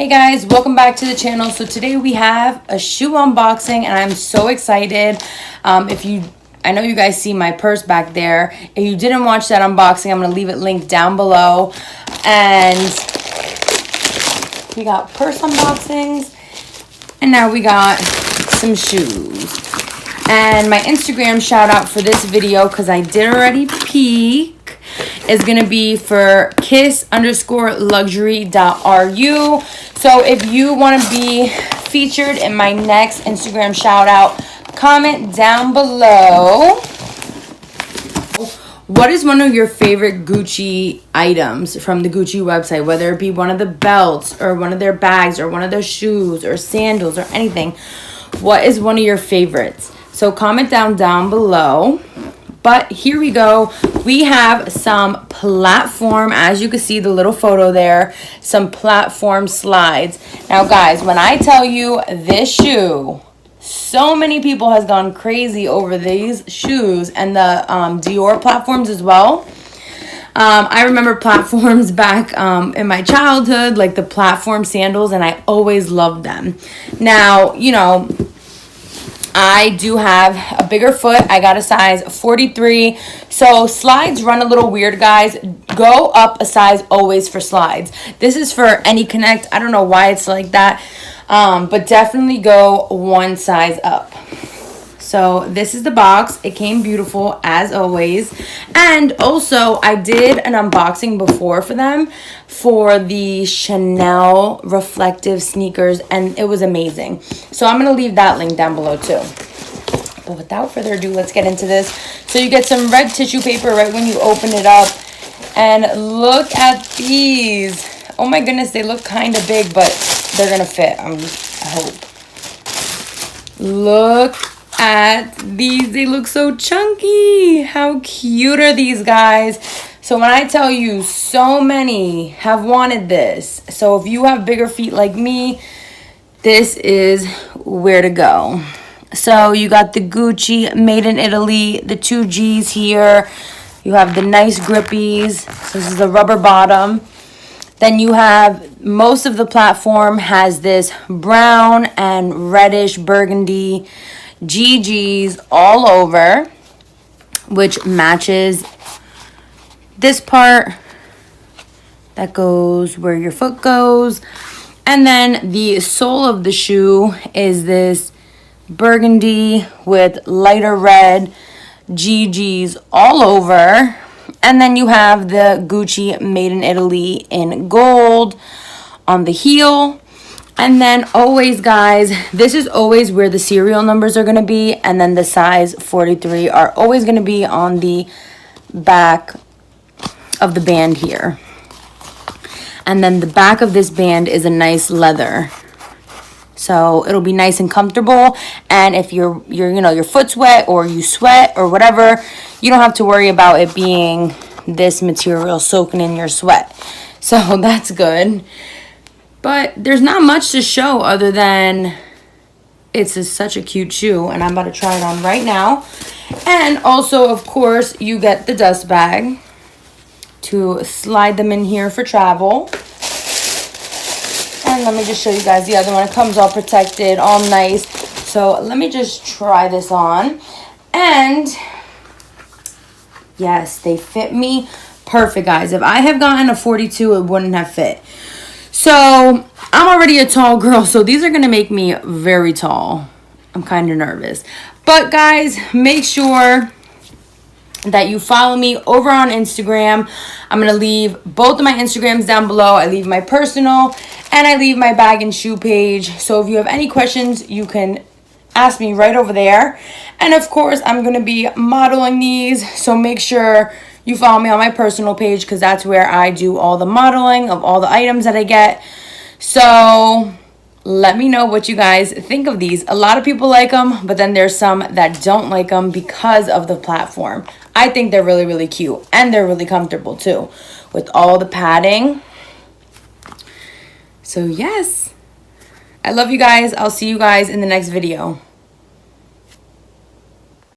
Hey guys, welcome back to the channel. So today we have a shoe unboxing and I'm so excited. I know you guys see my purse back there. If you didn't watch that unboxing, I'm gonna leave it linked down below. And we got purse unboxings and now we got some shoes. And my Instagram shout out for this video, because I did already peek, is gonna be for kiss_luxury.ru. So if you want to be featured in my next Instagram shout out, comment down below. What is one of your favorite Gucci items from the Gucci website? Whether it be one of the belts or one of their bags or one of their shoes or sandals or anything. What is one of your favorites? So comment down below. But here we go. We have some platform, as you can see the little photo there, some platform slides. Now guys, when I tell you this shoe, so many people has gone crazy over these shoes and the Dior platforms as well. I remember platforms back in my childhood, like the platform sandals, and I always loved them. Now, you know, I do have a bigger foot. I got a size 43. So slides run a little weird, guys. Go up a size always for slides. This is for any Connect. I don't know why it's like that. But definitely go one size up. So this is the box. It came beautiful as always. And also I did an unboxing before for them for the Chanel reflective sneakers and it was amazing. So I'm going to leave that link down below too. But without further ado, let's get into this. So you get some red tissue paper right when you open it up. And look at these. Oh my goodness, they look kind of big, but they're going to fit. I hope. Look at these. They look so chunky. How cute are these, guys? So when I tell you, so many have wanted this. So if you have bigger feet like me, this is where to go. So you got the Gucci made in Italy, the 2 G's here. You have the nice grippies. So this is the rubber bottom. Then you have, most of the platform has this brown and reddish burgundy GGs all over, which matches this part that goes where your foot goes. And then the sole of the shoe is this burgundy with lighter red GGs all over. And then you have the Gucci made in Italy in gold on the heel. And then always, guys, this is always where the serial numbers are going to be. And then the size 43 are always going to be on the back of the band here. And then the back of this band is a nice leather. So it'll be nice and comfortable. And if your foot's wet or you sweat or whatever, you don't have to worry about it being this material soaking in your sweat. So that's good. But there's not much to show other than it's such a cute shoe. And I'm about to try it on right now. And also, of course, you get the dust bag to slide them in here for travel. And let me just show you guys the other one. It comes all protected, all nice. So let me just try this on. And yes, they fit me perfect, guys. If I have gotten a 42, it wouldn't have fit. So I'm already a tall girl, so these are going to make me very tall. I'm kind of nervous. But guys, make sure that you follow me over on Instagram. I'm going to leave both of my Instagrams down below. I leave my personal and I leave my bag and shoe page. So if you have any questions, you can ask me right over there. And of course, I'm going to be modeling these. So make sure you follow me on my personal page, because that's where I do all the modeling of all the items that I get. So let me know what you guys think of these. A lot of people like them, but then there's some that don't like them because of the platform. I think they're really, really cute. And they're really comfortable too, with all the padding. So yes, I love you guys. I'll see you guys in the next video.